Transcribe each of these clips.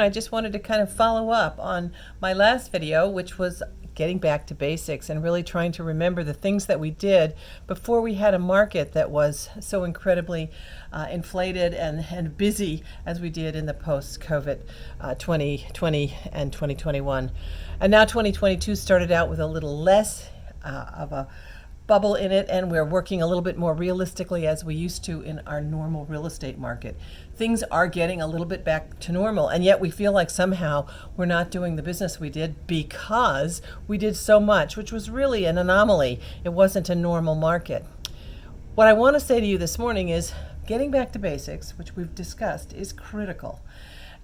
I just wanted to kind of follow up on my last video, which was getting back to basics and really trying to remember the things that we did before we had a market that was so incredibly inflated and busy as we did in the post-COVID 2020 and 2021. And now 2022 started out with a little less of a bubble in it, and we're working a little bit more realistically as we used to in our normal real estate market. Things are getting a little bit back to normal, and yet we feel like somehow we're not doing the business we did because we did so much, which was really an anomaly. It wasn't a normal market. What I want to say to you this morning is getting back to basics, which we've discussed, is critical.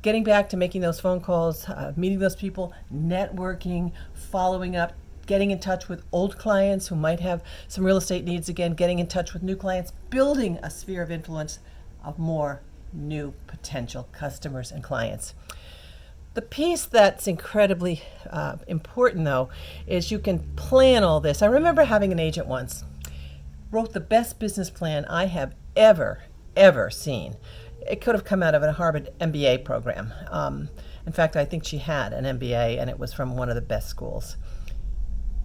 Getting back to making those phone calls, meeting those people, networking, following up, getting in touch with old clients who might have some real estate needs again, getting in touch with new clients, building a sphere of influence of more new potential customers and clients. The piece that's incredibly important, though, is you can plan all this. I remember having an agent once, wrote the best business plan I have ever seen. It could have come out of a Harvard MBA program. In fact, I think she had an MBA, and it was from one of the best schools.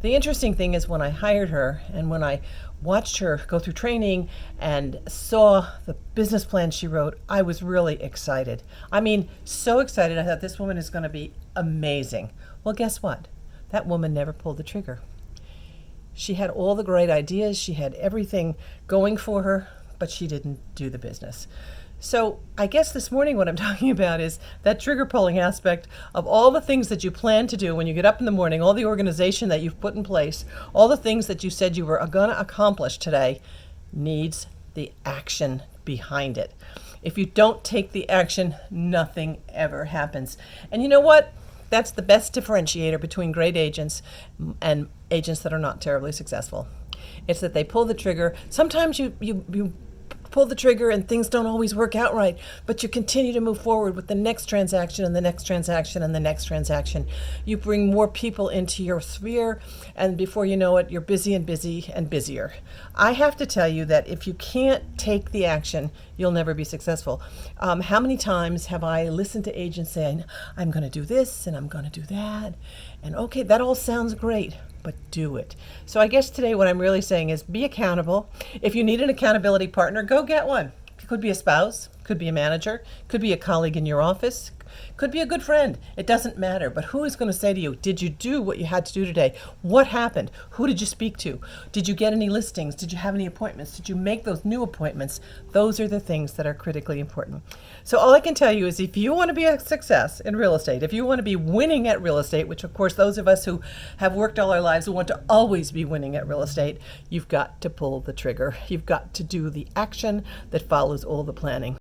The interesting thing is when I hired her and when I watched her go through training and saw the business plan she wrote, I was really excited. I mean, so excited. I thought this woman is going to be amazing. Well, guess what? That woman never pulled the trigger. She had all the great ideas. She had everything going for her, but she didn't do the business. So I guess this morning what I'm talking about is that trigger pulling aspect of all the things that you plan to do when you get up in the morning, all the organization that you've put in place, all the things that you said you were going to accomplish today needs the action behind it. If you don't take the action, nothing ever happens. And you know what? That's the best differentiator between great agents and agents that are not terribly successful. It's that they pull the trigger. Sometimes you pull the trigger and things don't always work out right, but you continue to move forward with the next transaction and the next transaction and the next transaction. You bring more people into your sphere, and before you know it, you're busy and busy and busier. I have to tell you that if you can't take the action, you'll never be successful. How many times have I listened to agents saying, I'm going to do this and I'm going to do that, and okay, that all sounds great, but do it. So I guess today what I'm really saying is be accountable. If you need an accountability partner, go get one. It could be a spouse, could be a manager, could be a colleague in your office, could be a good friend. It doesn't matter. But who is going to say to you, did you do what you had to do today? What happened? Who did you speak to? Did you get any listings? Did you have any appointments? Did you make those new appointments? Those are the things that are critically important. So all I can tell you is if you want to be a success in real estate, if you want to be winning at real estate, which of course those of us who have worked all our lives who want to always be winning at real estate, you've got to pull the trigger. You've got to do the action that follows all the planning.